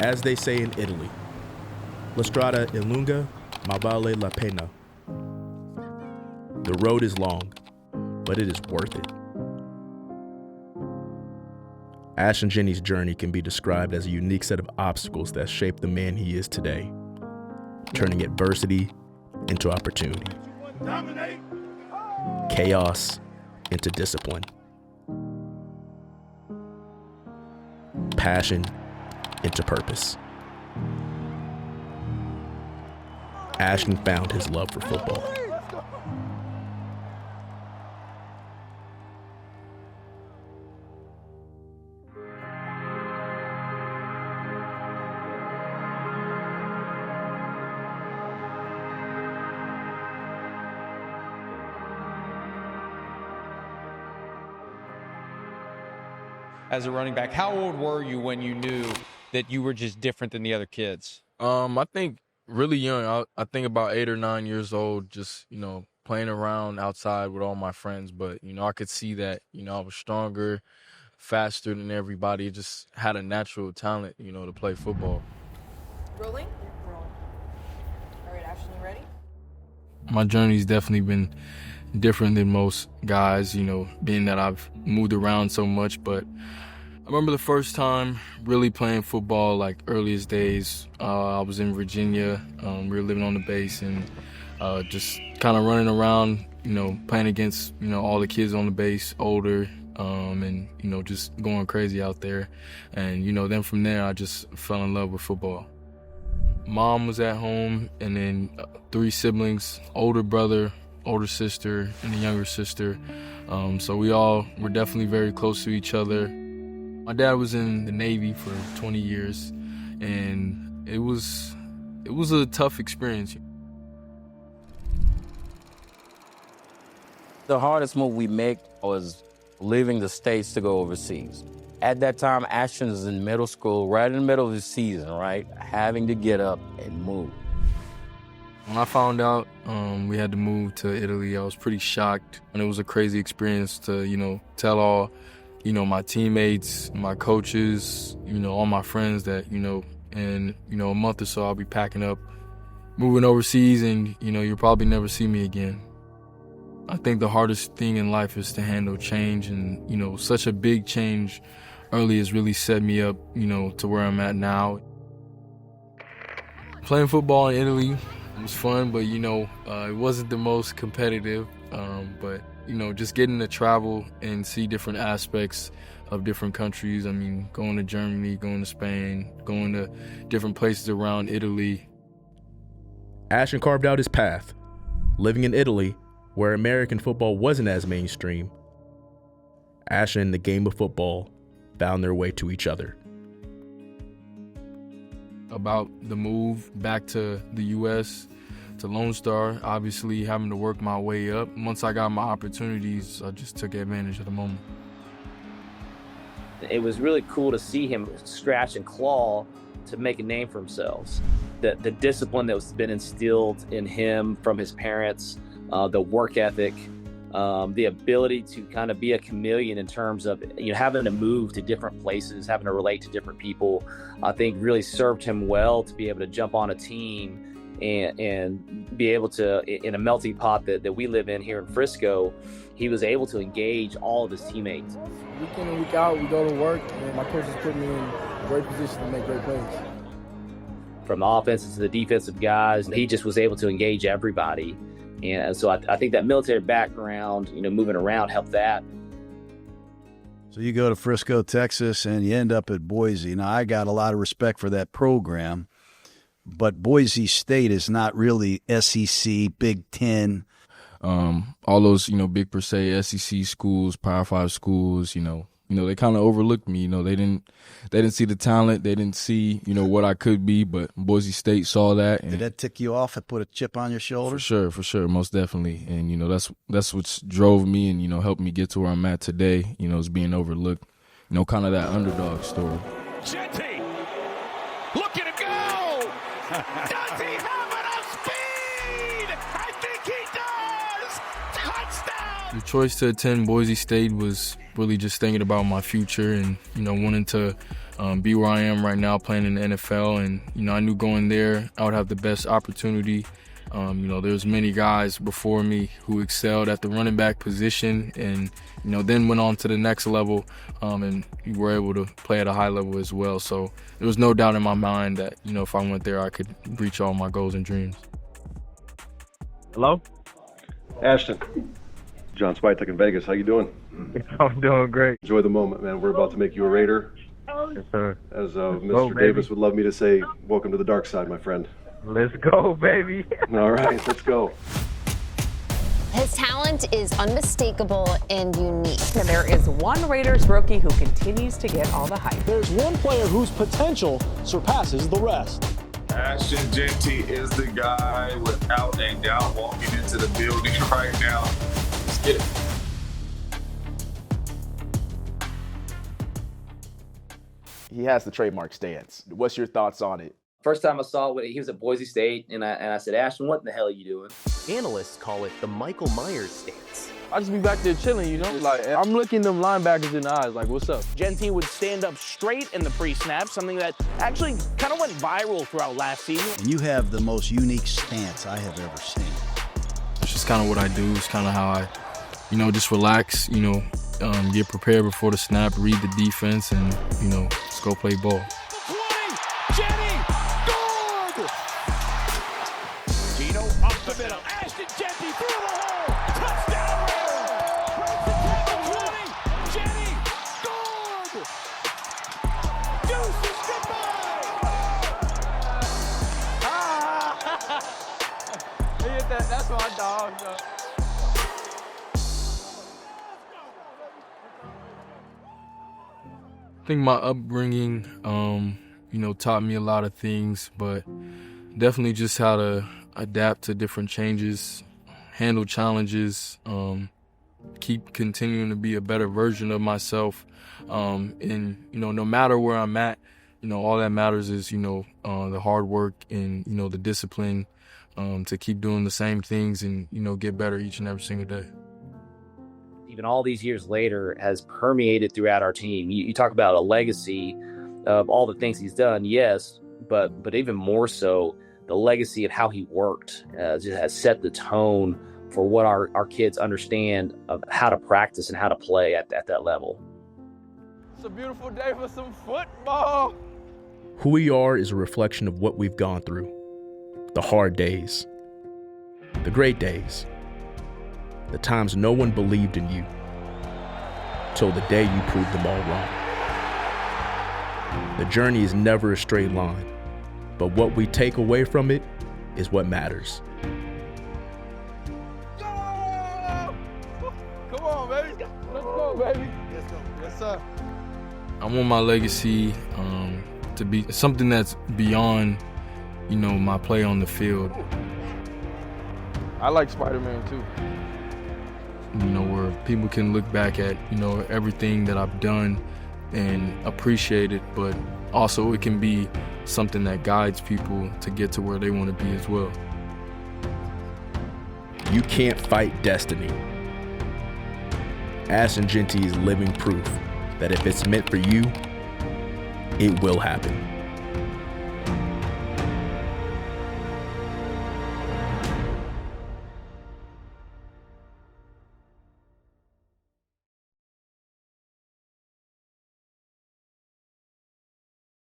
As they say in Italy, La strada è lunga, ma vale la pena. The road is long, but it is worth it. Ashton Jeanty's journey can be described as a unique set of obstacles that shaped the man he is today, turning adversity into opportunity, chaos into discipline, passion into purpose. Ashton found his love for football. As a running back, how old were you when you knew that you were just different than the other kids? I think really young. I think about 8 or 9 years old, just, playing around outside with all my friends. But, I could see that, I was stronger, faster than everybody. Just had a natural talent, to play football. Rolling? Roll. All right, Ashton, you ready? My journey's definitely been different than most guys, being that I've moved around so much. But I remember the first time really playing football, like earliest days. I was in Virginia. We were living on the base and just kind of running around, playing against, all the kids on the base, older, and, just going crazy out there. And, then from there, I just fell in love with football. Mom was at home, and then 3 siblings, older brother, older sister, and a younger sister. So we all were definitely very close to each other. My dad was in the Navy for 20 years, and it was a tough experience. The hardest move we make was leaving the States to go overseas. At that time, Ashton was in middle school, right in the middle of the season, right? Having to get up and move. When I found out we had to move to Italy, I was pretty shocked. And it was a crazy experience to, tell all, my teammates, my coaches, all my friends that, in, a month or so I'll be packing up, moving overseas, and, you'll probably never see me again. I think the hardest thing in life is to handle change, and, such a big change early has really set me up, to where I'm at now. Playing football in Italy, it was fun, but, it wasn't the most competitive. But, just getting to travel and see different aspects of different countries. I mean, going to Germany, going to Spain, going to different places around Italy. Ashton carved out his path, living in Italy, where American football wasn't as mainstream. Ashton and the game of football found their way to each other. About the move back to the U.S., to Lone Star, obviously having to work my way up. Once I got my opportunities, I just took advantage of the moment. It was really cool to see him scratch and claw to make a name for himself. The discipline that was been instilled in him from his parents, the work ethic, the ability to kind of be a chameleon in terms of having to move to different places, having to relate to different people, I think really served him well to be able to jump on a team and be able to, in a melting pot that we live in here in Frisco, he was able to engage all of his teammates. Week in and week out, we go to work, and my coaches put me in a great position to make great plays. From the offensive to the defensive guys, he just was able to engage everybody. And so I think that military background, moving around helped that. So you go to Frisco, Texas, and you end up at Boise. Now, I got a lot of respect for that program, but Boise State is not really SEC, Big Ten. All those, big per se SEC schools, Power 5 schools, they kind of overlooked me. They didn't see the talent. They didn't see, what I could be, but Boise State saw that. And did that tick you off and put a chip on your shoulder? For sure, most definitely. And, that's what drove me and, helped me get to where I'm at today, is being overlooked, kind of that underdog story. Jeanty, looking to go! Does he have enough speed? I think he does! Touchdown! The choice to attend Boise State was really just thinking about my future and, wanting to be where I am right now playing in the NFL. And, I knew going there I would have the best opportunity. There's many guys before me who excelled at the running back position and, then went on to the next level and were able to play at a high level as well. So there was no doubt in my mind that, if I went there, I could reach all my goals and dreams. Hello? Ashton. John Switek in Vegas. How you doing? I'm doing great. Enjoy the moment, man. We're about to make you a Raider. Yes, sir. As Mr. Davis would love me to say, welcome to the dark side, my friend. Let's go, baby. All right, let's go. His talent is unmistakable and unique. And there is one Raiders rookie who continues to get all the hype. There's one player whose potential surpasses the rest. Ashton Jeanty is the guy without a doubt walking into the building right now. Let's get it. He has the trademark stance. What's your thoughts on it? First time I saw it, he was at Boise State, and I said, Ashton, what in the hell are you doing? Analysts call it the Michael Myers stance. I just be back there chilling, Like, I'm looking them linebackers in the eyes, like, what's up? Jeanty would stand up straight in the pre-snap, something that actually kind of went viral throughout last season. And you have the most unique stance I have ever seen. It's just kind of what I do. It's kind of how I, just relax, get prepared before the snap, read the defense, and, just go play ball. 20, Jeanty, good! Gino up the middle, Ashton Jeanty through the hole, touchdown! Breaks the tackle, 20, Jeanty, good! Deuces goodbye! He hit that, that's my dog, though. I think my upbringing, taught me a lot of things, but definitely just how to adapt to different changes, handle challenges, keep continuing to be a better version of myself. And, no matter where I'm at, all that matters is, the hard work and, the discipline to keep doing the same things and, get better each and every single day. Even all these years later has permeated throughout our team. You talk about a legacy of all the things he's done, yes, but even more so, the legacy of how he worked just has set the tone for what our kids understand of how to practice and how to play at that level. It's a beautiful day for some football. Who we are is a reflection of what we've gone through. The hard days, the great days, the times no one believed in you, till the day you proved them all wrong. The journey is never a straight line, but what we take away from it is what matters. Come on, baby. Let's go, baby. Let's go. Yes, sir. I want my legacy to be something that's beyond, my play on the field. I like Spider-Man, too. Where people can look back at, everything that I've done and appreciate it, but also it can be something that guides people to get to where they want to be as well. You can't fight destiny. Ashton Jeanty is living proof that if it's meant for you, it will happen.